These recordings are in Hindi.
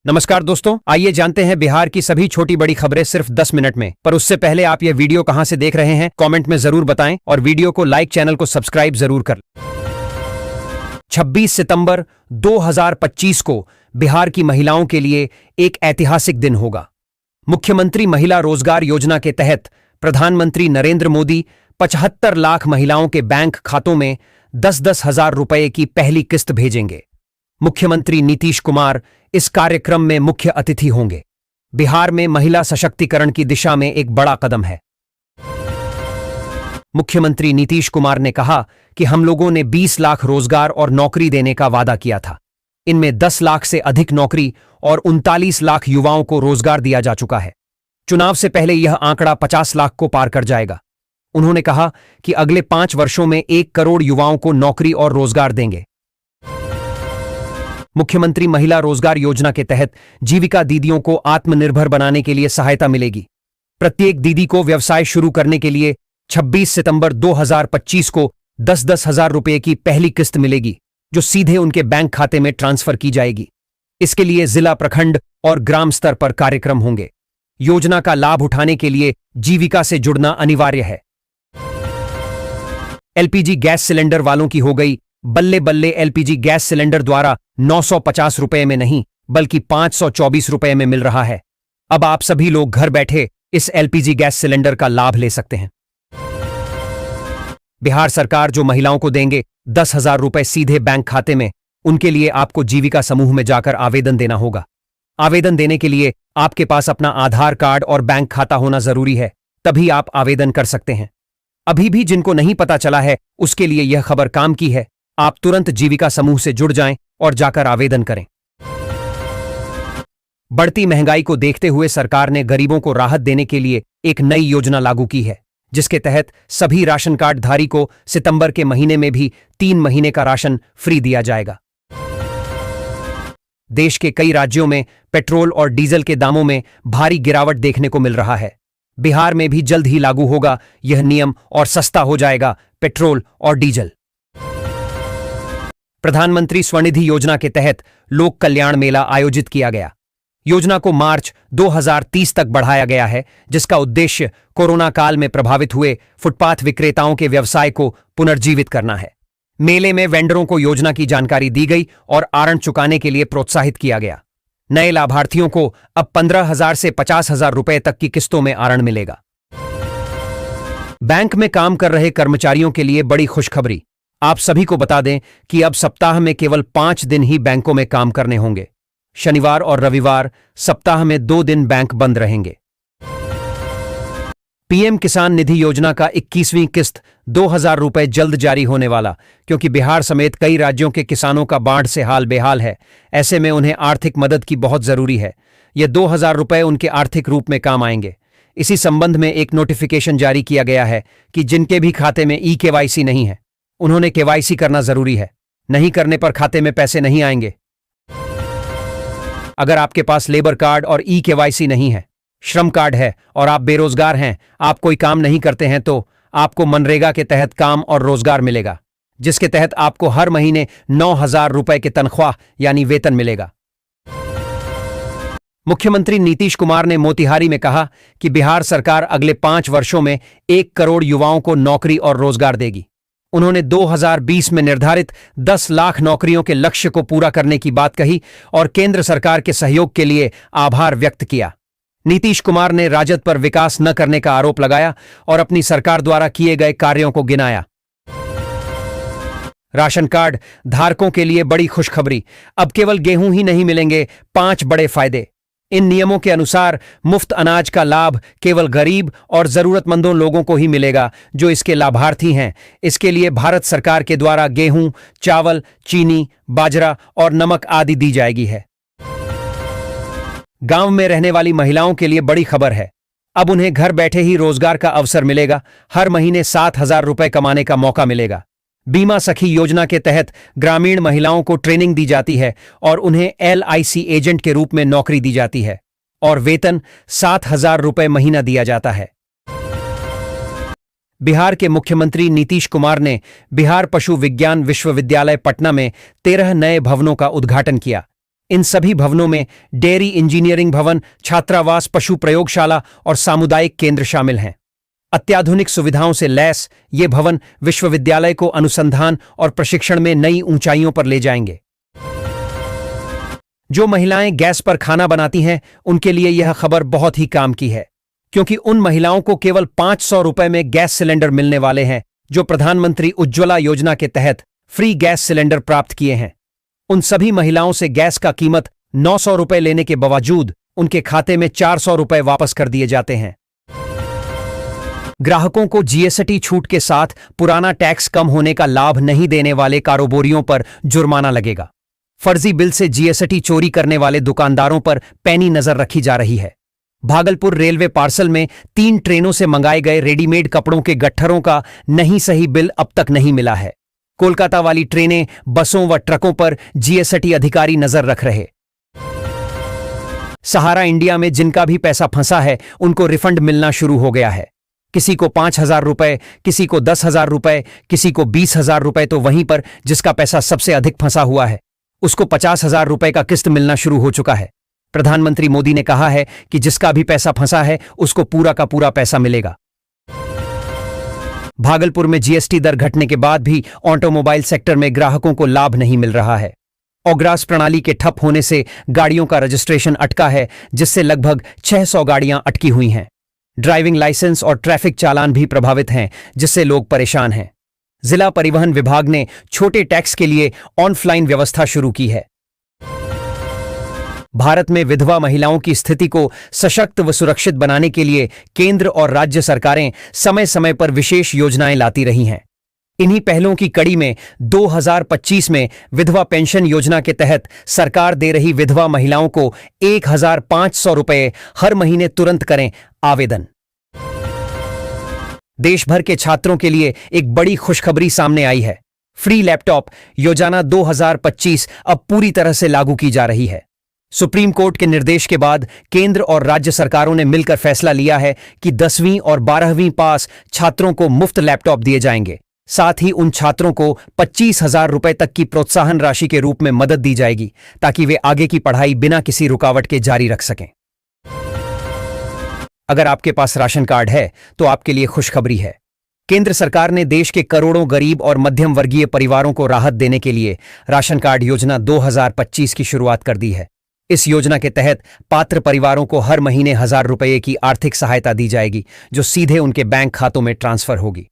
नमस्कार दोस्तों, आइए जानते हैं बिहार की सभी छोटी बड़ी खबरें सिर्फ 10 मिनट में। पर उससे पहले आप ये वीडियो कहां से देख रहे हैं कमेंट में जरूर बताएं और वीडियो को लाइक, चैनल को सब्सक्राइब जरूर कर। 26 सितंबर 2025 को बिहार की महिलाओं के लिए एक ऐतिहासिक दिन होगा। मुख्यमंत्री महिला रोजगार योजना के तहत प्रधानमंत्री नरेंद्र मोदी 75 लाख महिलाओं के बैंक खातों में 10-10 हजार रुपए की पहली किस्त भेजेंगे। मुख्यमंत्री नीतीश कुमार इस कार्यक्रम में मुख्य अतिथि होंगे। बिहार में महिला सशक्तिकरण की दिशा में एक बड़ा कदम है। मुख्यमंत्री नीतीश कुमार ने कहा कि हम लोगों ने 20 लाख रोजगार और नौकरी देने का वादा किया था। इनमें 10 लाख से अधिक नौकरी और 39 लाख युवाओं को रोजगार दिया जा चुका है। चुनाव से पहले यह आंकड़ा 50 लाख को पार कर जाएगा। उन्होंने कहा कि अगले 5 वर्षों में 1 करोड़ युवाओं को नौकरी और रोजगार देंगे। मुख्यमंत्री महिला रोजगार योजना के तहत जीविका दीदियों को आत्मनिर्भर बनाने के लिए सहायता मिलेगी। प्रत्येक दीदी को व्यवसाय शुरू करने के लिए 26 सितंबर 2025 को 10-10 हजार रुपए की पहली किस्त मिलेगी, जो सीधे उनके बैंक खाते में ट्रांसफर की जाएगी। इसके लिए जिला, प्रखंड और ग्राम स्तर पर कार्यक्रम होंगे। योजना का लाभ उठाने के लिए जीविका से जुड़ना अनिवार्य है। एलपीजी गैस सिलेंडर वालों की हो गई बल्ले बल्ले। एलपीजी गैस सिलेंडर द्वारा 950 रुपए में नहीं बल्कि 524 रुपए में मिल रहा है। अब आप सभी लोग घर बैठे इस एलपीजी गैस सिलेंडर का लाभ ले सकते हैं। बिहार सरकार जो महिलाओं को देंगे 10,000 रुपए सीधे बैंक खाते में, उनके लिए आपको जीविका समूह में जाकर आवेदन देना होगा। आवेदन देने के लिए आपके पास अपना आधार कार्ड और बैंक खाता होना जरूरी है, तभी आप आवेदन कर सकते हैं। अभी भी जिनको नहीं पता चला है उसके लिए यह खबर काम की है। आप तुरंत जीविका समूह से जुड़ जाएं और जाकर आवेदन करें। बढ़ती महंगाई को देखते हुए सरकार ने गरीबों को राहत देने के लिए एक नई योजना लागू की है, जिसके तहत सभी राशन कार्ड धारी को सितंबर के महीने में भी 3 महीने का राशन फ्री दिया जाएगा। देश के कई राज्यों में पेट्रोल और डीजल के दामों में भारी गिरावट देखने को मिल रहा है। बिहार में भी जल्द ही लागू होगा यह नियम और सस्ता हो जाएगा पेट्रोल और डीजल। प्रधानमंत्री स्वनिधि योजना के तहत लोक कल्याण मेला आयोजित किया गया। योजना को मार्च 2030 तक बढ़ाया गया है, जिसका उद्देश्य कोरोना काल में प्रभावित हुए फुटपाथ विक्रेताओं के व्यवसाय को पुनर्जीवित करना है। मेले में वेंडरों को योजना की जानकारी दी गई और आरण चुकाने के लिए प्रोत्साहित किया गया। नए लाभार्थियों को अब 15,000 से 50,000 रुपए तक की किस्तों में आरण मिलेगा। बैंक में काम कर रहे कर्मचारियों के लिए बड़ी खुशखबरी। आप सभी को बता दें कि अब सप्ताह में केवल 5 दिन ही बैंकों में काम करने होंगे। शनिवार और रविवार सप्ताह में 2 दिन बैंक बंद रहेंगे। पीएम किसान निधि योजना का 21वीं किस्त 2,000 रुपए जल्द जारी होने वाला, क्योंकि बिहार समेत कई राज्यों के किसानों का बाढ़ से हाल बेहाल है। ऐसे में उन्हें आर्थिक मदद की बहुत जरूरी है। यह 2,000 रुपए उनके आर्थिक रूप में काम आएंगे। इसी संबंध में एक नोटिफिकेशन जारी किया गया है कि जिनके भी खाते में ई-केवाईसी नहीं है, उन्होंने केवाईसी करना जरूरी है। नहीं करने पर खाते में पैसे नहीं आएंगे। अगर आपके पास लेबर कार्ड और ई-केवाईसी नहीं है, श्रम कार्ड है और आप बेरोजगार हैं, आप कोई काम नहीं करते हैं, तो आपको मनरेगा के तहत काम और रोजगार मिलेगा, जिसके तहत आपको हर महीने 9,000 रुपए की तनख्वाह यानी वेतन मिलेगा। मुख्यमंत्री नीतीश कुमार ने मोतिहारी में कहा कि बिहार सरकार अगले 5 वर्षों में 1 करोड़ युवाओं को नौकरी और रोजगार देगी। उन्होंने 2020 में निर्धारित 10 लाख नौकरियों के लक्ष्य को पूरा करने की बात कही और केंद्र सरकार के सहयोग के लिए आभार व्यक्त किया। नीतीश कुमार ने राजद पर विकास न करने का आरोप लगाया और अपनी सरकार द्वारा किए गए कार्यों को गिनाया। राशन कार्ड धारकों के लिए बड़ी खुशखबरी। अब केवल गेहूं ही नहीं मिलेंगे, 5 बड़े फायदे। इन नियमों के अनुसार मुफ्त अनाज का लाभ केवल गरीब और जरूरतमंदों लोगों को ही मिलेगा जो इसके लाभार्थी हैं। इसके लिए भारत सरकार के द्वारा गेहूं, चावल, चीनी, बाजरा और नमक आदि दी जाएगी है। गांव में रहने वाली महिलाओं के लिए बड़ी खबर है। अब उन्हें घर बैठे ही रोजगार का अवसर मिलेगा। हर महीने 7,000 रुपए कमाने का मौका मिलेगा। बीमा सखी योजना के तहत ग्रामीण महिलाओं को ट्रेनिंग दी जाती है और उन्हें LIC एजेंट के रूप में नौकरी दी जाती है और वेतन 7,000 रुपए महीना दिया जाता है। बिहार के मुख्यमंत्री नीतीश कुमार ने बिहार पशु विज्ञान विश्वविद्यालय पटना में 13 नए भवनों का उद्घाटन किया। इन सभी भवनों में डेयरी इंजीनियरिंग भवन, छात्रावास, पशु प्रयोगशाला और सामुदायिक केंद्र शामिल हैं। अत्याधुनिक सुविधाओं से लैस ये भवन विश्वविद्यालय को अनुसंधान और प्रशिक्षण में नई ऊंचाइयों पर ले जाएंगे। जो महिलाएं गैस पर खाना बनाती हैं, उनके लिए यह खबर बहुत ही काम की है, क्योंकि उन महिलाओं को केवल 500 रुपए में गैस सिलेंडर मिलने वाले हैं, जो प्रधानमंत्री उज्ज्वला योजना के तहत फ्री गैस सिलेंडर प्राप्त किए हैं। उन सभी महिलाओं से गैस का कीमत 900 रुपए लेने के बावजूद उनके खाते में 400 रुपए वापस कर दिए जाते हैं। ग्राहकों को जीएसटी छूट के साथ पुराना टैक्स कम होने का लाभ नहीं देने वाले कारोबारियों पर जुर्माना लगेगा। फर्जी बिल से जीएसटी चोरी करने वाले दुकानदारों पर पैनी नजर रखी जा रही है। भागलपुर रेलवे पार्सल में 3 ट्रेनों से मंगाए गए रेडीमेड कपड़ों के गट्ठरों का नहीं सही बिल अब तक नहीं मिला है। कोलकाता वाली ट्रेनें, बसों व ट्रकों पर जीएसटी अधिकारी नजर रख रहे। सहारा इंडिया में जिनका भी पैसा फंसा है, उनको रिफंड मिलना शुरू हो गया है। किसी को 5,000 रुपए, किसी को 10,000 रुपए, किसी को 20,000 रुपए, तो वहीं पर जिसका पैसा सबसे अधिक फंसा हुआ है, उसको 50,000 रुपए का किस्त मिलना शुरू हो चुका है। प्रधानमंत्री मोदी ने कहा है कि जिसका भी पैसा फंसा है, उसको पूरा का पूरा पैसा मिलेगा। भागलपुर में जीएसटी दर घटने के बाद भी ऑटोमोबाइल सेक्टर में ग्राहकों को लाभ नहीं मिल रहा है। ऑग्रास प्रणाली के ठप होने से गाड़ियों का रजिस्ट्रेशन अटका है, जिससे लगभग 600 गाड़ियां अटकी हुई हैं। ड्राइविंग लाइसेंस और ट्रैफिक चालान भी प्रभावित हैं, जिससे लोग परेशान हैं। जिला परिवहन विभाग ने छोटे टैक्स के लिए ऑनलाइन व्यवस्था शुरू की है। भारत में विधवा महिलाओं की स्थिति को सशक्त व सुरक्षित बनाने के लिए केंद्र और राज्य सरकारें समय समय पर विशेष योजनाएं लाती रही हैं। इन्हीं पहलों की कड़ी में 2025 में विधवा पेंशन योजना के तहत सरकार दे रही विधवा महिलाओं को 1,500 रुपए हर महीने तुरंत करें आवेदन। देश भर के छात्रों के लिए एक बड़ी खुशखबरी सामने आई है। फ्री लैपटॉप योजना 2025 अब पूरी तरह से लागू की जा रही है। सुप्रीम कोर्ट के निर्देश के बाद केंद्र और राज्य सरकारों ने मिलकर फैसला लिया है कि 10वीं और 12वीं पास छात्रों को मुफ्त लैपटॉप दिए जाएंगे। साथ ही उन छात्रों को 25,000 रुपए तक की प्रोत्साहन राशि के रूप में मदद दी जाएगी, ताकि वे आगे की पढ़ाई बिना किसी रुकावट के जारी रख सकें। अगर आपके पास राशन कार्ड है तो आपके लिए खुशखबरी है। केंद्र सरकार ने देश के करोड़ों गरीब और मध्यम वर्गीय परिवारों को राहत देने के लिए राशन कार्ड योजना 2025 की शुरुआत कर दी है। इस योजना के तहत पात्र परिवारों को हर महीने 1,000 रुपये की आर्थिक सहायता दी जाएगी, जो सीधे उनके बैंक खातों में ट्रांसफर होगी।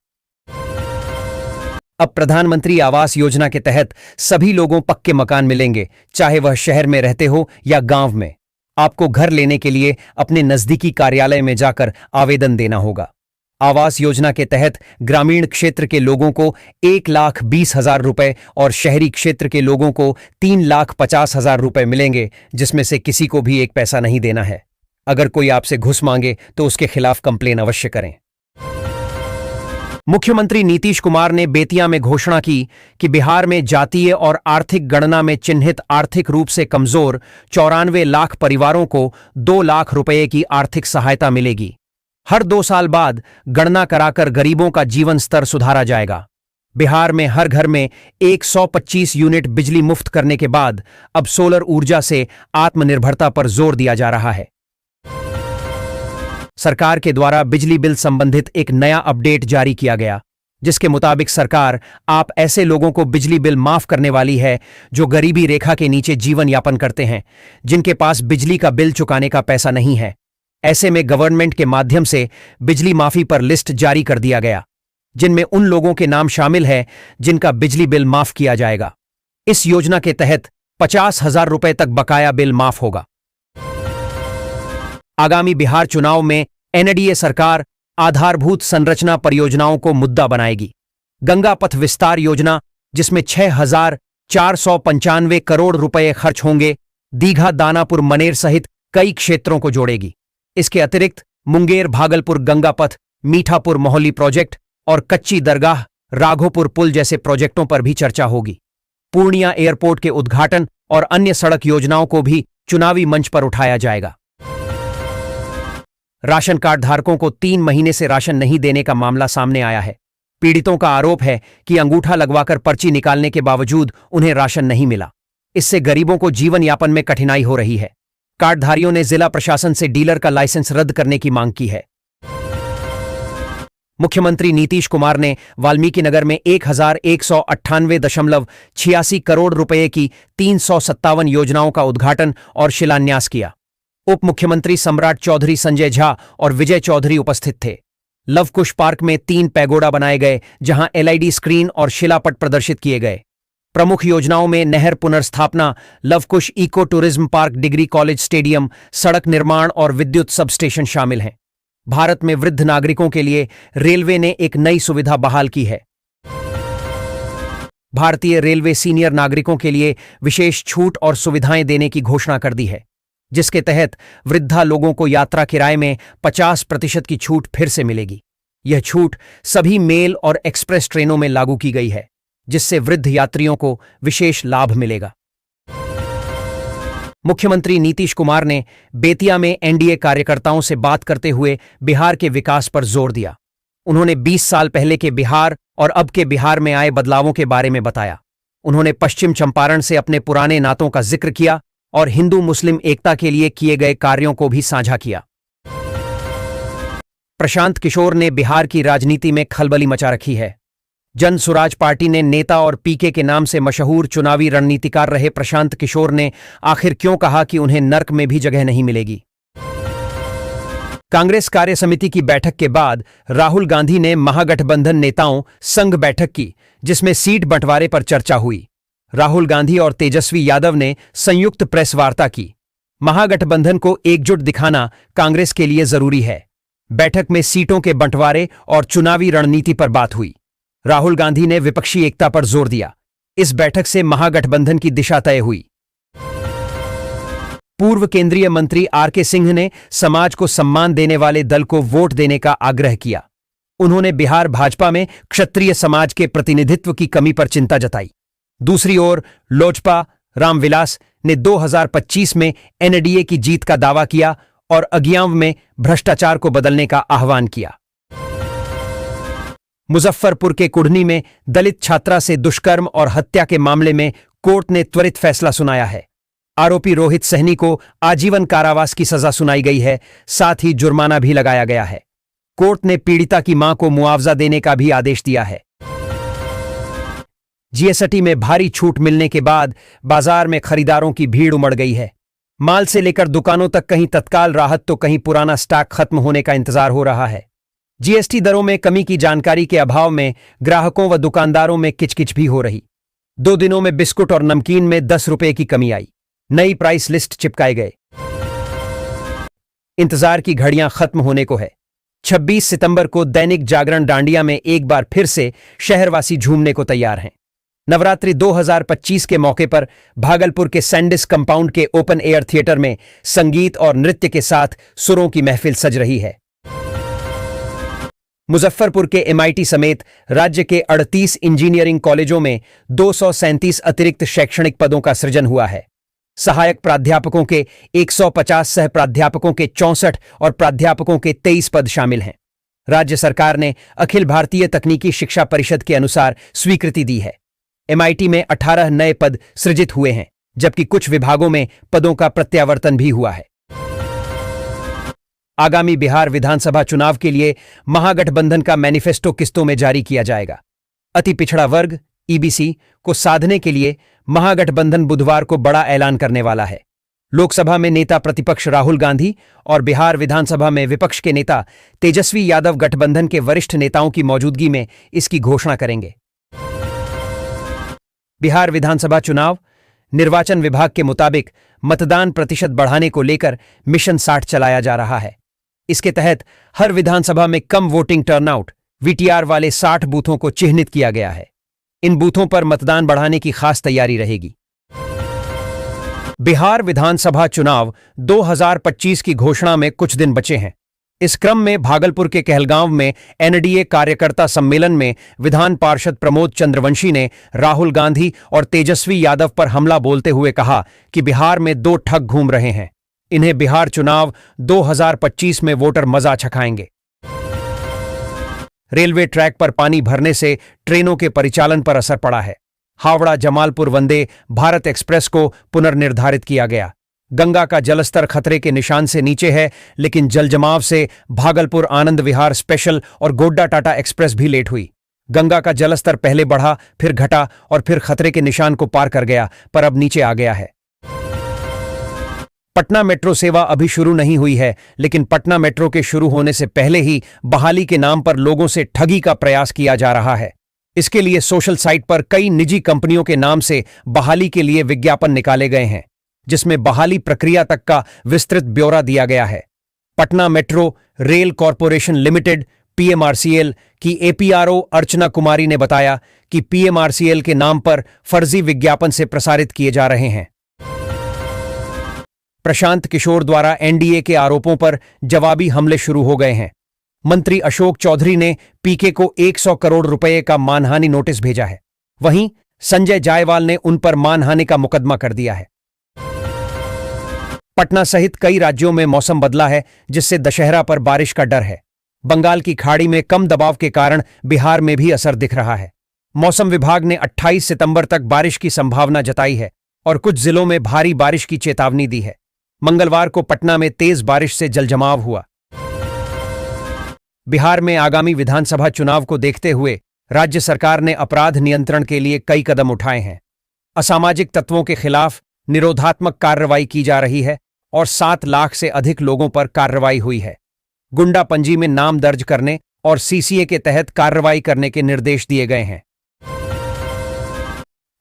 अब प्रधानमंत्री आवास योजना के तहत सभी लोगों पक्के मकान मिलेंगे, चाहे वह शहर में रहते हो या गांव में। आपको घर लेने के लिए अपने नजदीकी कार्यालय में जाकर आवेदन देना होगा। आवास योजना के तहत ग्रामीण क्षेत्र के लोगों को 1,20,000 रुपए और शहरी क्षेत्र के लोगों को 3,50,000 रुपए मिलेंगे, जिसमें से किसी को भी एक पैसा नहीं देना है। अगर कोई आपसे घुस मांगे तो उसके खिलाफ कंप्लेन अवश्य करें। मुख्यमंत्री नीतीश कुमार ने बेतिया में घोषणा की कि बिहार में जातीय और आर्थिक गणना में चिन्हित आर्थिक रूप से कमजोर 94 लाख परिवारों को 2 लाख रुपए की आर्थिक सहायता मिलेगी। हर 2 साल बाद गणना कराकर गरीबों का जीवन स्तर सुधारा जाएगा। बिहार में हर घर में 125 यूनिट बिजली मुफ्त करने के बाद अब सोलर ऊर्जा से आत्मनिर्भरता पर जोर दिया जा रहा है। सरकार के द्वारा बिजली बिल संबंधित एक नया अपडेट जारी किया गया, जिसके मुताबिक सरकार आप ऐसे लोगों को बिजली बिल माफ करने वाली है जो गरीबी रेखा के नीचे जीवन यापन करते हैं, जिनके पास बिजली का बिल चुकाने का पैसा नहीं है। ऐसे में गवर्नमेंट के माध्यम से बिजली माफी पर लिस्ट जारी कर दिया गया, जिनमें उन लोगों के नाम शामिल हैं जिनका बिजली बिल माफ किया जाएगा। इस योजना के तहत 50,000 रुपए तक बकाया बिल माफ होगा। आगामी बिहार चुनाव में एनडीए सरकार आधारभूत संरचना परियोजनाओं को मुद्दा बनाएगी। गंगा पथ विस्तार योजना, जिसमें 6,495 करोड़ रुपए खर्च होंगे, दीघा, दानापुर, मनेर सहित कई क्षेत्रों को जोड़ेगी। इसके अतिरिक्त मुंगेर भागलपुर गंगा पथ, मीठापुर मोहल्ली प्रोजेक्ट और कच्ची दरगाह राघोपुर पुल जैसे प्रोजेक्टों पर भी चर्चा होगी। पूर्णिया एयरपोर्ट के उद्घाटन और अन्य सड़क योजनाओं को भी चुनावी मंच पर उठाया जाएगा। राशन कार्ड धारकों को 3 महीने से राशन नहीं देने का मामला सामने आया है। पीड़ितों का आरोप है कि अंगूठा लगवाकर पर्ची निकालने के बावजूद उन्हें राशन नहीं मिला। इससे गरीबों को जीवन यापन में कठिनाई हो रही है। कार्डधारियों ने जिला प्रशासन से डीलर का लाइसेंस रद्द करने की मांग की है। मुख्यमंत्री नीतीश कुमार ने वाल्मीकि नगर में 1198.86 करोड़ रुपए की 357 योजनाओं का उद्घाटन और शिलान्यास किया। उप मुख्यमंत्री सम्राट चौधरी, संजय झा और विजय चौधरी उपस्थित थे। लवकुश पार्क में 3 पैगोडा बनाए गए, जहां एलईडी स्क्रीन और शिलापट प्रदर्शित किए गए। प्रमुख योजनाओं में नहर पुनर्स्थापना, Lavkush eco tourism park, degree college stadium, सड़क निर्माण और विद्युत सबस्टेशन शामिल हैं। भारत में वृद्ध नागरिकों के लिए रेलवे ने एक नई सुविधा बहाल की है। भारतीय रेलवे सीनियर नागरिकों के लिए विशेष छूट और सुविधाएं देने की घोषणा कर दी है, जिसके तहत वृद्धा लोगों को यात्रा किराए में 50% की छूट फिर से मिलेगी। यह छूट सभी मेल और एक्सप्रेस ट्रेनों में लागू की गई है, जिससे वृद्ध यात्रियों को विशेष लाभ मिलेगा। मुख्यमंत्री नीतीश कुमार ने बेतिया में एनडीए कार्यकर्ताओं से बात करते हुए बिहार के विकास पर जोर दिया। उन्होंने 20 साल पहले के बिहार और अब के बिहार में आए बदलावों के बारे में बताया। उन्होंने पश्चिम चंपारण से अपने पुराने नातों का जिक्र किया और हिंदू मुस्लिम एकता के लिए किए गए कार्यों को भी साझा किया। प्रशांत किशोर ने बिहार की राजनीति में खलबली मचा रखी है। जन सुराज पार्टी ने नेता और पीके के नाम से मशहूर चुनावी रणनीतिकार रहे प्रशांत किशोर ने आखिर क्यों कहा कि उन्हें नर्क में भी जगह नहीं मिलेगी। कांग्रेस कार्य समिति की बैठक के बाद राहुल गांधी ने महागठबंधन नेताओं संग बैठक की, जिसमें सीट बंटवारे पर चर्चा हुई। राहुल गांधी और तेजस्वी यादव ने संयुक्त प्रेस वार्ता की। महागठबंधन को एकजुट दिखाना कांग्रेस के लिए जरूरी है। बैठक में सीटों के बंटवारे और चुनावी रणनीति पर बात हुई। राहुल गांधी ने विपक्षी एकता पर जोर दिया। इस बैठक से महागठबंधन की दिशा तय हुई। पूर्व केंद्रीय मंत्री आर.के. सिंह ने समाज को सम्मान देने वाले दल को वोट देने का आग्रह किया। उन्होंने बिहार भाजपा में क्षत्रिय समाज के प्रतिनिधित्व की कमी पर चिंता जताई। दूसरी ओर लोजपा रामविलास ने 2025 में एनडीए की जीत का दावा किया और अगियाव में भ्रष्टाचार को बदलने का आह्वान किया। मुजफ्फरपुर के कुढ़नी में दलित छात्रा से दुष्कर्म और हत्या के मामले में कोर्ट ने त्वरित फैसला सुनाया है। आरोपी रोहित सहनी को आजीवन कारावास की सजा सुनाई गई है, साथ ही जुर्माना भी लगाया गया है। कोर्ट ने पीड़िता की मां को मुआवजा देने का भी आदेश दिया है। जीएसटी में भारी छूट मिलने के बाद बाजार में खरीदारों की भीड़ उमड़ गई है। माल से लेकर दुकानों तक कहीं तत्काल राहत तो कहीं पुराना स्टॉक खत्म होने का इंतजार हो रहा है। जीएसटी दरों में कमी की जानकारी के अभाव में ग्राहकों व दुकानदारों में किचकिच भी हो रही। 2 दिनों में बिस्कुट और नमकीन में 10 रुपए की कमी आई। नई प्राइस लिस्ट चिपकाए गए। इंतजार की घड़ियां खत्म होने को है। 26 सितंबर को दैनिक जागरण दांडिया में एक बार फिर से शहरवासी झूमने को तैयार हैं। नवरात्रि 2025 के मौके पर भागलपुर के सैंडिस कंपाउंड के ओपन एयर थिएटर में संगीत और नृत्य के साथ सुरों की महफिल सज रही है। मुजफ्फरपुर के एमआईटी समेत राज्य के 38 इंजीनियरिंग कॉलेजों में 237 अतिरिक्त शैक्षणिक पदों का सृजन हुआ है। सहायक प्राध्यापकों के 150, सह प्राध्यापकों के 64 और प्राध्यापकों के 23 पद शामिल हैं। राज्य सरकार ने अखिल भारतीय तकनीकी शिक्षा परिषद के अनुसार स्वीकृति दी है। एमआईटी में 18 नए पद सृजित हुए हैं, जबकि कुछ विभागों में पदों का प्रत्यावर्तन भी हुआ है। आगामी बिहार विधानसभा चुनाव के लिए महागठबंधन का मैनिफेस्टो किस्तों में जारी किया जाएगा। अति पिछड़ा वर्ग ईबीसी को साधने के लिए महागठबंधन बुधवार को बड़ा ऐलान करने वाला है। लोकसभा में नेता प्रतिपक्ष राहुल गांधी और बिहार विधानसभा में विपक्ष के नेता तेजस्वी यादव गठबंधन के वरिष्ठ नेताओं की मौजूदगी में इसकी घोषणा करेंगे। बिहार विधानसभा चुनाव निर्वाचन विभाग के मुताबिक मतदान प्रतिशत बढ़ाने को लेकर मिशन 60 चलाया जा रहा है। इसके तहत हर विधानसभा में कम वोटिंग टर्नआउट वीटीआर वाले 60 बूथों को चिह्नित किया गया है। इन बूथों पर मतदान बढ़ाने की खास तैयारी रहेगी। बिहार विधानसभा चुनाव 2025 की घोषणा में कुछ दिन बचे हैं। इस क्रम में भागलपुर के कहलगांव में एनडीए कार्यकर्ता सम्मेलन में विधान पार्षद प्रमोद चंद्रवंशी ने राहुल गांधी और तेजस्वी यादव पर हमला बोलते हुए कहा कि बिहार में 2 ठग घूम रहे हैं। इन्हें बिहार चुनाव 2025 में वोटर मजा चखाएंगे। रेलवे ट्रैक पर पानी भरने से ट्रेनों के परिचालन पर असर पड़ा है। हावड़ा जमालपुर वंदे भारत एक्सप्रेस को पुनर्निर्धारित किया गया। गंगा का जलस्तर खतरे के निशान से नीचे है, लेकिन जलजमाव से भागलपुर आनंद विहार स्पेशल और गोड्डा टाटा एक्सप्रेस भी लेट हुई। गंगा का जलस्तर पहले बढ़ा, फिर घटा और फिर खतरे के निशान को पार कर गया, पर अब नीचे आ गया है। पटना मेट्रो सेवा अभी शुरू नहीं हुई है, लेकिन पटना मेट्रो के शुरू होने से पहले ही बहाली के नाम पर लोगों से ठगी का प्रयास किया जा रहा है। इसके लिए सोशल साइट पर कई निजी कंपनियों के नाम से बहाली के लिए विज्ञापन निकाले गए हैं, जिसमें बहाली प्रक्रिया तक का विस्तृत ब्यौरा दिया गया है। Patna metro rail corporation limited PMRCL की एपीआरओ अर्चना कुमारी ने बताया कि पीएमआरसीएल के नाम पर फर्जी विज्ञापन से प्रसारित किए जा रहे हैं। प्रशांत किशोर द्वारा एनडीए के आरोपों पर जवाबी हमले शुरू हो गए हैं। मंत्री अशोक चौधरी ने पीके को 100 करोड़ रुपए का मानहानि नोटिस भेजा है। वहीं संजय जायसवाल ने उन पर मानहानि का मुकदमा कर दिया है। पटना सहित कई राज्यों में मौसम बदला है, जिससे दशहरा पर बारिश का डर है। बंगाल की खाड़ी में कम दबाव के कारण बिहार में भी असर दिख रहा है। मौसम विभाग ने 28 सितंबर तक बारिश की संभावना जताई है और कुछ जिलों में भारी बारिश की चेतावनी दी है। मंगलवार को पटना में तेज बारिश से जलजमाव हुआ। बिहार में आगामी विधानसभा चुनाव को देखते हुए राज्य सरकार ने अपराध नियंत्रण के लिए कई कदम उठाए हैं। असामाजिक तत्वों के खिलाफ निरोधात्मक कार्रवाई की जा रही है और 7 लाख से अधिक लोगों पर कार्रवाई हुई है। गुंडा पंजी में नाम दर्ज करने और सीसीए के तहत कार्रवाई करने के निर्देश दिए गए हैं।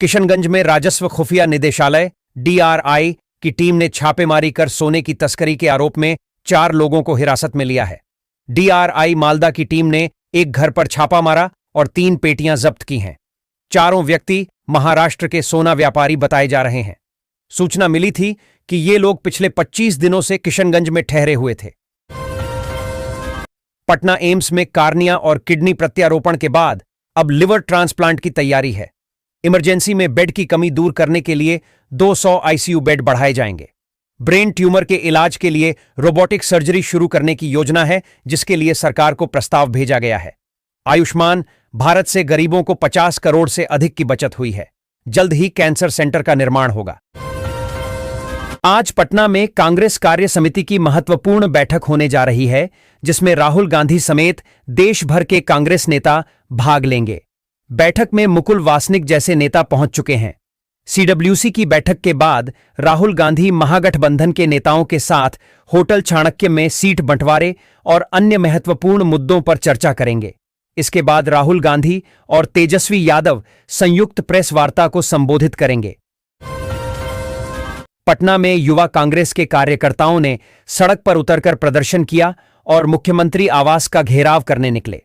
किशनगंज में राजस्व खुफिया निदेशालय डीआरआई की टीम ने छापेमारी कर सोने की तस्करी के आरोप में 4 लोगों को हिरासत में लिया है। डीआरआई मालदा की टीम ने एक घर पर छापा मारा और 3 पेटियां जब्त की हैं। चारों व्यक्ति महाराष्ट्र के सोना व्यापारी बताए जा रहे हैं। सूचना मिली थी कि ये लोग पिछले 25 दिनों से किशनगंज में ठहरे हुए थे। पटना एम्स में कार्निया और किडनी प्रत्यारोपण के बाद अब लिवर ट्रांसप्लांट की तैयारी है। इमरजेंसी में बेड की कमी दूर करने के लिए 200 आईसीयू बेड बढ़ाए जाएंगे। ब्रेन ट्यूमर के इलाज के लिए रोबोटिक सर्जरी शुरू करने की योजना है, जिसके लिए सरकार को प्रस्ताव भेजा गया है। आयुष्मान भारत से गरीबों को 50 करोड़ से अधिक की बचत हुई है। जल्द ही कैंसर सेंटर का निर्माण होगा। आज पटना में कांग्रेस कार्य समिति की महत्वपूर्ण बैठक होने जा रही है, जिसमें राहुल गांधी समेत देश भर के कांग्रेस नेता भाग लेंगे। बैठक में मुकुल वासनिक जैसे नेता पहुंच चुके हैं। सीडब्ल्यूसी की बैठक के बाद राहुल गांधी महागठबंधन के नेताओं के साथ होटल चाणक्य में सीट बंटवारे और अन्य महत्वपूर्ण मुद्दों पर चर्चा करेंगे। इसके बाद राहुल गांधी और तेजस्वी यादव संयुक्त प्रेस वार्ता को संबोधित करेंगे। पटना में युवा कांग्रेस के कार्यकर्ताओं ने सड़क पर उतरकर प्रदर्शन किया और मुख्यमंत्री आवास का घेराव करने निकले।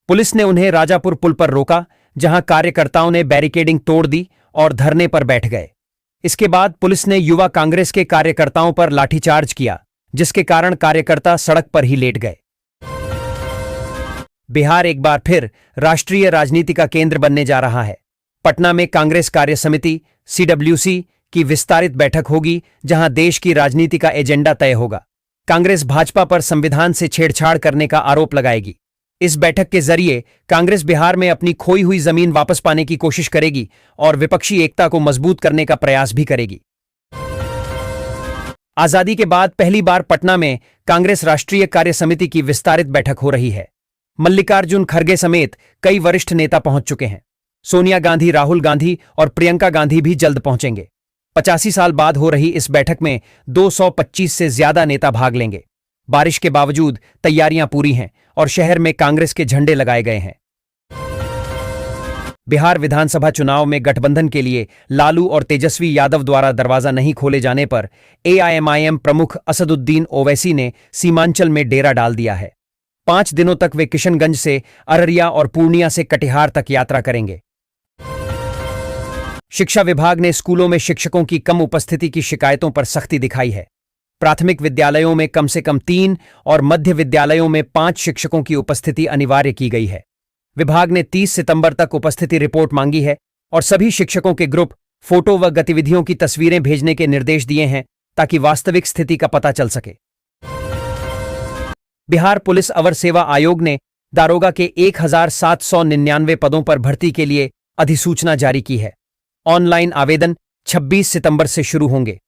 पुलिस ने उन्हें राजापुर पुल पर रोका, जहां कार्यकर्ताओं ने बैरिकेडिंग तोड़ दी और धरने पर बैठ गए। इसके बाद पुलिस ने युवा कांग्रेस के कार्यकर्ताओं पर लाठीचार्ज किया, जिसके कारण कार्यकर्ता सड़क पर ही लेट गए। बिहार एक बार फिर राष्ट्रीय राजनीति का केंद्र बनने जा रहा है। पटना में कांग्रेस कार्य समिति सीडब्ल्यूसी की विस्तारित बैठक होगी, जहां देश की राजनीति का एजेंडा तय होगा। कांग्रेस भाजपा पर संविधान से छेड़छाड़ करने का आरोप लगाएगी। इस बैठक के जरिए कांग्रेस बिहार में अपनी खोई हुई जमीन वापस पाने की कोशिश करेगी और विपक्षी एकता को मजबूत करने का प्रयास भी करेगी। आजादी के बाद पहली बार पटना में कांग्रेस राष्ट्रीय कार्य समिति की विस्तारित बैठक हो रही है। मल्लिकार्जुन खड़गे समेत कई वरिष्ठ नेता पहुंच चुके हैं। सोनिया गांधी, राहुल गांधी और प्रियंका गांधी भी जल्द पहुंचेंगे। 85 साल बाद हो रही इस बैठक में 225 से ज्यादा नेता भाग लेंगे। बारिश के बावजूद तैयारियां पूरी हैं और शहर में कांग्रेस के झंडे लगाए गए हैं। बिहार विधानसभा चुनाव में गठबंधन के लिए लालू और तेजस्वी यादव द्वारा दरवाजा नहीं खोले जाने पर एआईएमआईएम प्रमुख असदुद्दीन ओवैसी ने सीमांचल में डेरा डाल दिया है। 5 दिनों तक वे किशनगंज से अररिया और पूर्णिया से कटिहार तक यात्रा करेंगे। शिक्षा विभाग ने स्कूलों में शिक्षकों की कम उपस्थिति की शिकायतों पर सख्ती दिखाई है। प्राथमिक विद्यालयों में कम से कम 3 और मध्य विद्यालयों में 5 शिक्षकों की उपस्थिति अनिवार्य की गई है। विभाग ने 30 सितंबर तक उपस्थिति रिपोर्ट मांगी है और सभी शिक्षकों के ग्रुप, फोटो व गतिविधियों की तस्वीरें भेजने के निर्देश दिए हैं, ताकि वास्तविक स्थिति का पता चल सके। बिहार पुलिस अवर सेवा आयोग ने दारोगा के 1799 पदों पर भर्ती के लिए अधिसूचना जारी की है। ऑनलाइन आवेदन 26 सितंबर से शुरू होंगे।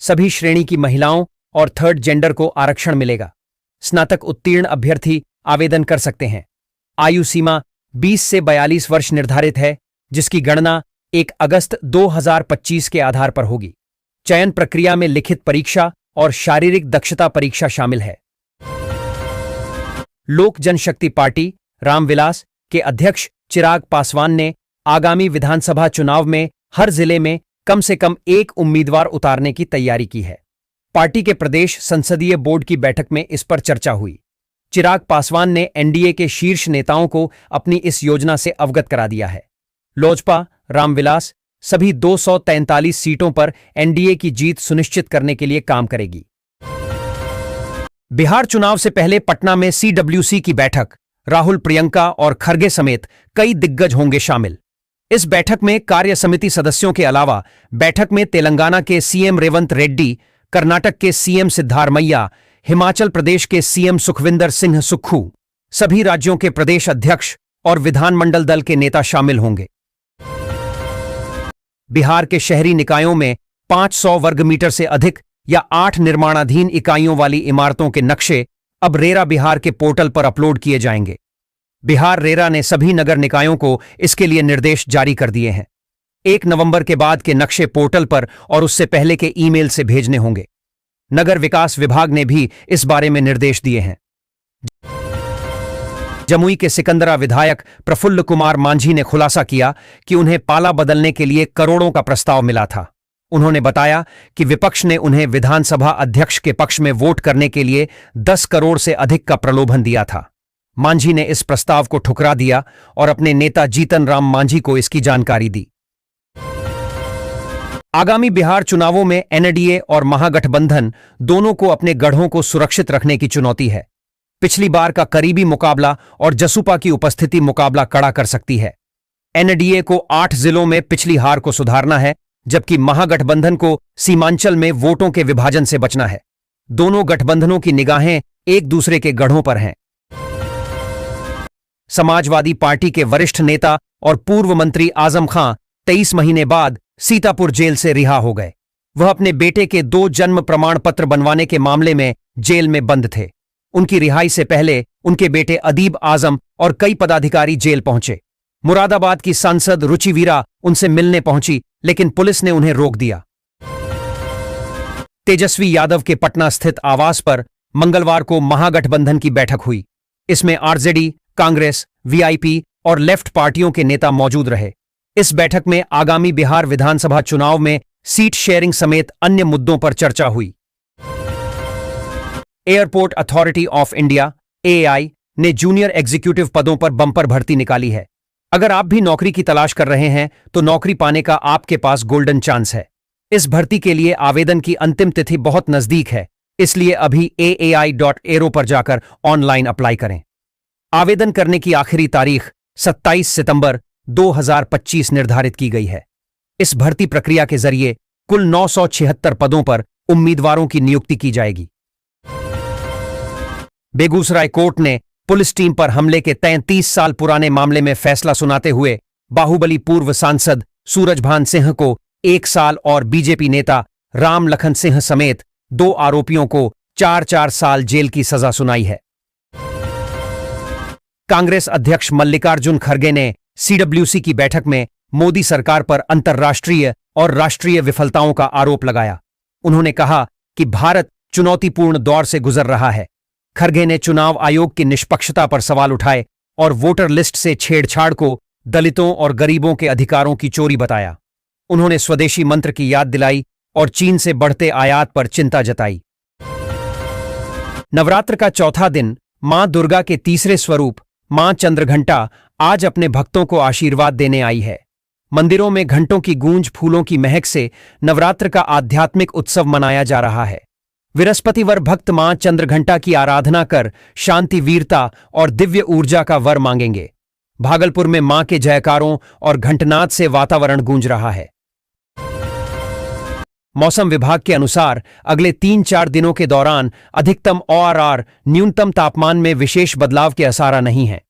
सभी श्रेणी की महिलाओं और थर्ड जेंडर को आरक्षण मिलेगा। स्नातक उत्तीर्ण अभ्यर्थी आवेदन कर सकते हैं। आयु सीमा 20 से 42 वर्ष निर्धारित है, जिसकी गणना 1 अगस्त 2025 के आधार पर होगी। चयन प्रक्रिया में लिखित परीक्षा और शारीरिक दक्षता परीक्षा शामिल है। लोक जनशक्ति पार्टी रामविलास के अध्यक्ष चिराग पासवान ने आगामी विधानसभा चुनाव में हर जिले में कम से कम एक उम्मीदवार उतारने की तैयारी की है। पार्टी के प्रदेश संसदीय बोर्ड की बैठक में इस पर चर्चा हुई। चिराग पासवान ने एनडीए के शीर्ष नेताओं को अपनी इस योजना से अवगत करा दिया है। लोजपा रामविलास सभी 243 सीटों पर एनडीए की जीत सुनिश्चित करने के लिए काम करेगी। बिहार चुनाव से पहले पटना में सीडब्ल्यूसी की बैठक, राहुल, प्रियंका और खरगे समेत कई दिग्गज होंगे शामिल। इस बैठक में कार्य समिति सदस्यों के अलावा बैठक में तेलंगाना के सीएम रेवंत रेड्डी, कर्नाटक के सीएम सिद्धारमैया, हिमाचल प्रदेश के सीएम सुखविंदर सिंह सुक्खू, सभी राज्यों के प्रदेश अध्यक्ष और विधानमंडल दल के नेता शामिल होंगे। बिहार के शहरी निकायों में 500 वर्ग मीटर से अधिक या 8 निर्माणाधीन इकाइयों वाली इमारतों के नक्शे अब रेरा बिहार के पोर्टल पर अपलोड किए जाएंगे। बिहार रेरा ने सभी नगर निकायों को इसके लिए निर्देश जारी कर दिए हैं। 1 नवंबर के बाद के नक्शे पोर्टल पर और उससे पहले के ईमेल से भेजने होंगे। नगर विकास विभाग ने भी इस बारे में निर्देश दिए हैं। जमुई के सिकंदरा विधायक प्रफुल्ल कुमार मांझी ने खुलासा किया कि उन्हें पाला बदलने के लिए करोड़ों का प्रस्ताव मिला था। उन्होंने बताया कि विपक्ष ने उन्हें विधानसभा अध्यक्ष के पक्ष में वोट करने के लिए 10 करोड़ से अधिक का प्रलोभन दिया था। मांझी ने इस प्रस्ताव को ठुकरा दिया और अपने नेता जीतन राम मांझी को इसकी जानकारी दी। आगामी बिहार चुनावों में एनडीए और महागठबंधन दोनों को अपने गढ़ों को सुरक्षित रखने की चुनौती है। पिछली बार का करीबी मुकाबला और जसुपा की उपस्थिति मुकाबला कड़ा कर सकती है। एनडीए को 8 जिलों में पिछली हार को सुधारना है, जबकि महागठबंधन को सीमांचल में वोटों के विभाजन से बचना है। दोनों गठबंधनों की निगाहें एक दूसरे के गढ़ों पर हैं। समाजवादी पार्टी के वरिष्ठ नेता और पूर्व मंत्री आजम खां 23 महीने बाद सीतापुर जेल से रिहा हो गए। वह अपने बेटे के 2 जन्म प्रमाण पत्र बनवाने के मामले में जेल में बंद थे। उनकी रिहाई से पहले उनके बेटे अदीब आजम और कई पदाधिकारी जेल पहुंचे। मुरादाबाद की सांसद रुचि वीरा उनसे मिलने पहुंची, लेकिन पुलिस ने उन्हें रोक दिया। तेजस्वी यादव के पटना स्थित आवास पर मंगलवार को महागठबंधन की बैठक हुई। इसमें आरजेडी, कांग्रेस, वीआईपी और लेफ्ट पार्टियों के नेता मौजूद रहे। इस बैठक में आगामी बिहार विधानसभा चुनाव में सीट शेयरिंग समेत अन्य मुद्दों पर चर्चा हुई। Airport authority of India AAI ने जूनियर एग्जीक्यूटिव पदों पर बंपर भर्ती निकाली है। अगर आप भी नौकरी की तलाश कर रहे हैं तो नौकरी पाने का आपके पास गोल्डन चांस है। इस भर्ती के लिए आवेदन की अंतिम तिथि बहुत नजदीक है, इसलिए अभी aai.aero पर जाकर ऑनलाइन अप्लाई करें। आवेदन करने की आखिरी तारीख 27 सितंबर 2025 निर्धारित की गई है। इस भर्ती प्रक्रिया के जरिए कुल 976 पदों पर उम्मीदवारों की नियुक्ति की जाएगी। बेगूसराय कोर्ट ने पुलिस टीम पर हमले के 33 साल पुराने मामले में फैसला सुनाते हुए बाहुबली पूर्व सांसद सूरजभान सिंह को 1 साल और बीजेपी नेता राम लखन सिंह समेत 2 आरोपियों को 4-4 साल जेल की सजा सुनाई है। कांग्रेस अध्यक्ष मल्लिकार्जुन खड़गे ने सीडब्ल्यूसी की बैठक में मोदी सरकार पर अंतर्राष्ट्रीय और राष्ट्रीय विफलताओं का आरोप लगाया। उन्होंने कहा कि भारत चुनौतीपूर्ण दौर से गुजर रहा है। खड़गे ने चुनाव आयोग की निष्पक्षता पर सवाल उठाए और वोटर लिस्ट से छेड़छाड़ को दलितों और गरीबों के अधिकारों की चोरी बताया। उन्होंने स्वदेशी मंत्र की याद दिलाई और चीन से बढ़ते आयात पर चिंता जताई। नवरात्र का चौथा दिन मां दुर्गा के तीसरे स्वरूप मां चंद्रघंटा आज अपने भक्तों को आशीर्वाद देने आई है। मंदिरों में घंटों की गूंज, फूलों की महक से नवरात्र का आध्यात्मिक उत्सव मनाया जा रहा है। बृहस्पतिवार भक्त मां चंद्रघंटा की आराधना कर शांति, वीरता और दिव्य ऊर्जा का वर मांगेंगे। भागलपुर में मां के जयकारों और घंटनाद से वातावरण गूंज रहा है। मौसम विभाग के अनुसार अगले 3-4 दिनों के दौरान अधिकतम और न्यूनतम तापमान में विशेष बदलाव के आसार नहीं है।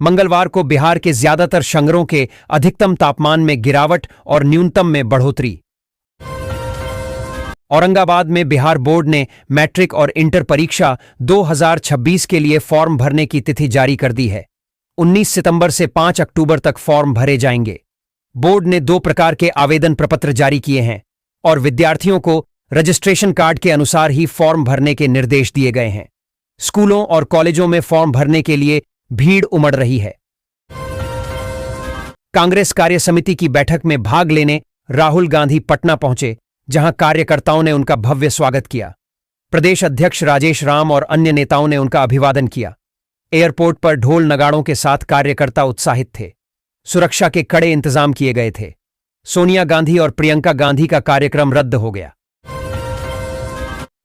मंगलवार को बिहार के ज्यादातर शहरों के अधिकतम तापमान में गिरावट और न्यूनतम में बढ़ोतरी। औरंगाबाद में बिहार बोर्ड ने मैट्रिक और इंटर परीक्षा 2026 के लिए फॉर्म भरने की तिथि जारी कर दी है। 19 सितंबर से 5 अक्टूबर तक फॉर्म भरे जाएंगे। बोर्ड ने 2 प्रकार के आवेदन प्रपत्र जारी किए हैं और विद्यार्थियों को रजिस्ट्रेशन कार्ड के अनुसार ही फॉर्म भरने के निर्देश दिए गए हैं। स्कूलों और कॉलेजों में फॉर्म भरने के लिए भीड़ उमड़ रही है। कांग्रेस कार्य समिति की बैठक में भाग लेने राहुल गांधी पटना पहुंचे, जहां कार्यकर्ताओं ने उनका भव्य स्वागत किया। प्रदेश अध्यक्ष राजेश राम और अन्य नेताओं ने उनका अभिवादन किया। एयरपोर्ट पर ढोल नगाड़ों के साथ कार्यकर्ता उत्साहित थे। सुरक्षा के कड़े इंतजाम किए गए थे। सोनिया गांधी और प्रियंका गांधी का कार्यक्रम रद्द हो गया।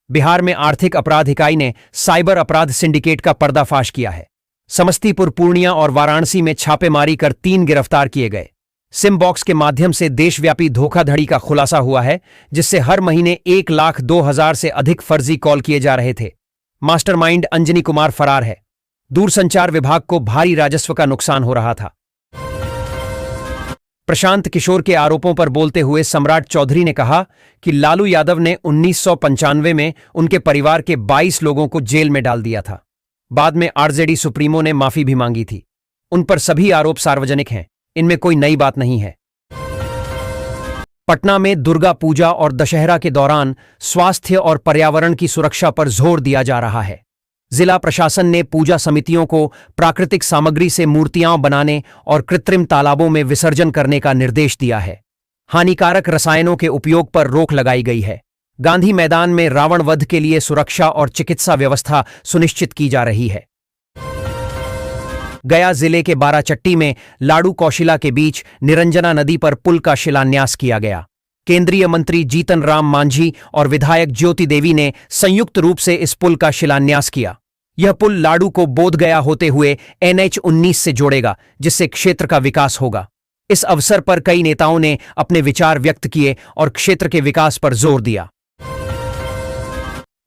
बिहार में आर्थिक अपराध इकाई ने साइबर अपराध सिंडिकेट का पर्दाफाश किया है। समस्तीपुर, पूर्णिया और वाराणसी में छापेमारी कर 3 गिरफ्तार किए गए। सिम बॉक्स के माध्यम से देशव्यापी धोखाधड़ी का खुलासा हुआ है, जिससे हर महीने 1,02,000 से अधिक फर्जी कॉल किए जा रहे थे। मास्टरमाइंड अंजनी कुमार फरार है। दूरसंचार विभाग को भारी राजस्व का नुकसान हो रहा था। प्रशांत किशोर के आरोपों पर बोलते हुए सम्राट चौधरी ने कहा कि लालू यादव ने 1995 में उनके परिवार के 22 लोगों को जेल में डाल दिया था। बाद में आरजेडी सुप्रीमो ने माफी भी मांगी थी। उन पर सभी आरोप सार्वजनिक हैं, इनमें कोई नई बात नहीं है। पटना में दुर्गा पूजा और दशहरा के दौरान स्वास्थ्य और पर्यावरण की सुरक्षा पर जोर दिया जा रहा है। जिला प्रशासन ने पूजा समितियों को प्राकृतिक सामग्री से मूर्तियां बनाने और कृत्रिम तालाबों में विसर्जन करने का निर्देश दिया है। हानिकारक रसायनों के उपयोग पर रोक लगाई गई है। गांधी मैदान में रावण वध के लिए सुरक्षा और चिकित्सा व्यवस्था सुनिश्चित की जा रही है। गया जिले के बाराचट्टी में लाडू कौशिला के बीच निरंजना नदी पर पुल का शिलान्यास किया गया। केंद्रीय मंत्री जीतन राम मांझी और विधायक ज्योति देवी ने संयुक्त रूप से इस पुल का शिलान्यास किया। यह पुल लाडू को बोधगया होते हुए NH-19 से जोड़ेगा, जिससे क्षेत्र का विकास होगा। इस अवसर पर कई नेताओं ने अपने विचार व्यक्त किए और क्षेत्र के विकास पर जोर दिया।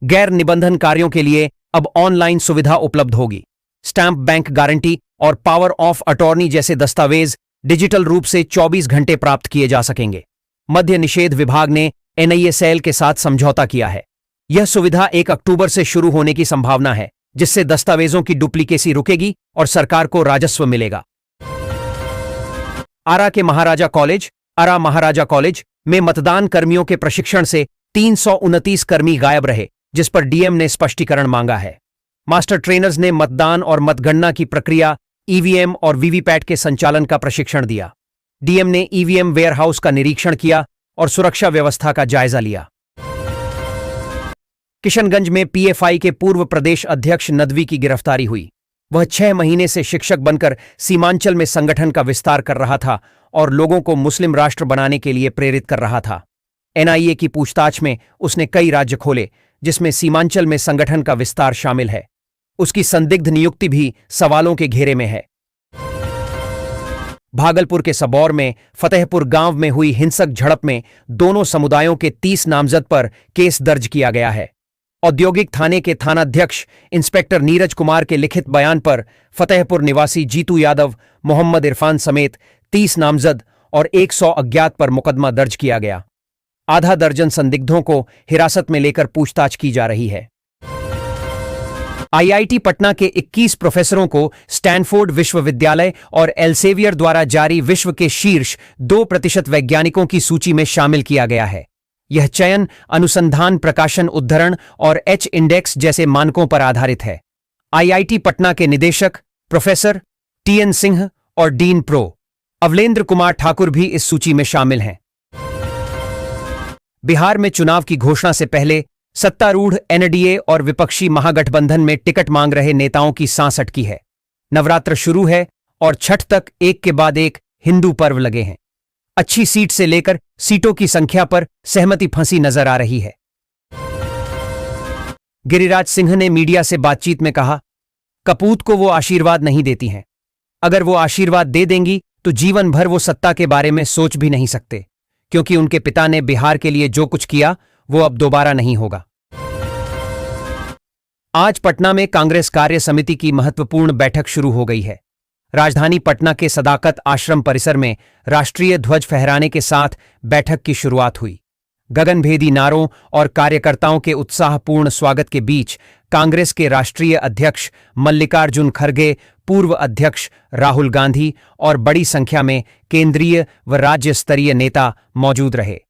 गैर निबंधन कार्यों के लिए अब ऑनलाइन सुविधा उपलब्ध होगी। स्टैंप बैंक गारंटी और पावर ऑफ अटॉर्नी जैसे दस्तावेज डिजिटल रूप से 24 घंटे प्राप्त किए जा सकेंगे। मद्य निषेध विभाग ने NIA के साथ समझौता किया है। यह सुविधा 1 अक्टूबर से शुरू होने की संभावना है, जिससे दस्तावेजों की डुप्लीकेसी रुकेगी और सरकार को राजस्व मिलेगा। आरा महाराजा कॉलेज में मतदान कर्मियों के प्रशिक्षण से 329 कर्मी गायब रहे, जिस पर डीएम ने स्पष्टीकरण मांगा है। मास्टर ट्रेनर्स ने मतदान और मतगणना की प्रक्रिया, ईवीएम और वीवीपैट के संचालन का प्रशिक्षण दिया। डीएम ने ईवीएम वेयरहाउस का निरीक्षण किया और सुरक्षा व्यवस्था का जायजा लिया। किशनगंज में पीएफआई के पूर्व प्रदेश अध्यक्ष नदवी की गिरफ्तारी हुई। वह 6 महीने से शिक्षक बनकर सीमांचल में संगठन का विस्तार कर रहा था और लोगों को मुस्लिम राष्ट्र बनाने के लिए प्रेरित कर रहा था। एनआईए की पूछताछ में उसने कई राज्य खोले, जिसमें सीमांचल में संगठन का विस्तार शामिल है। उसकी संदिग्ध नियुक्ति भी सवालों के घेरे में है। भागलपुर के सबौर में फतेहपुर गांव में हुई हिंसक झड़प में दोनों समुदायों के 30 नामजद पर केस दर्ज किया गया है। औद्योगिक थाने के थानाध्यक्ष इंस्पेक्टर नीरज कुमार के लिखित बयान पर फतेहपुर निवासी जीतू यादव, मोहम्मद इरफान समेत 30 नामजद और 100 अज्ञात पर मुकदमा दर्ज किया गया। आधा दर्जन संदिग्धों को हिरासत में लेकर पूछताछ की जा रही है। आईआईटी पटना के 21 प्रोफेसरों को स्टैनफोर्ड विश्वविद्यालय और एल्सेवियर द्वारा जारी विश्व के शीर्ष 2% वैज्ञानिकों की सूची में शामिल किया गया है। यह चयन अनुसंधान, प्रकाशन उद्धरण और H इंडेक्स जैसे मानकों पर आधारित है। आईआईटी पटना के निदेशक प्रोफेसर TN सिंह और डीन प्रो अवलेंद्र कुमार ठाकुर भी इस सूची में शामिल हैं। बिहार में चुनाव की घोषणा से पहले सत्तारूढ़ एनडीए और विपक्षी महागठबंधन में टिकट मांग रहे नेताओं की सांस अटकी है। नवरात्र शुरू है और छठ तक एक के बाद एक हिंदू पर्व लगे हैं। अच्छी सीट से लेकर सीटों की संख्या पर सहमति फंसी नजर आ रही है। गिरिराज सिंह ने मीडिया से बातचीत में कहा, कपूत को वो आशीर्वाद नहीं देती हैं। अगर वो आशीर्वाद दे देंगी तो जीवन भर वो सत्ता के बारे में सोच भी नहीं सकते, क्योंकि उनके पिता ने बिहार के लिए जो कुछ किया वो अब दोबारा नहीं होगा। आज पटना में कांग्रेस कार्य समिति की महत्वपूर्ण बैठक शुरू हो गई है। राजधानी पटना के सदाकत आश्रम परिसर में राष्ट्रीय ध्वज फहराने के साथ बैठक की शुरुआत हुई। गगनभेदी नारों और कार्यकर्ताओं के उत्साहपूर्ण स्वागत के बीच कांग्रेस के राष्ट्रीय अध्यक्ष मल्लिकार्जुन खड़गे, पूर्व अध्यक्ष राहुल गांधी और बड़ी संख्या में केंद्रीय व राज्य स्तरीय नेता मौजूद रहे।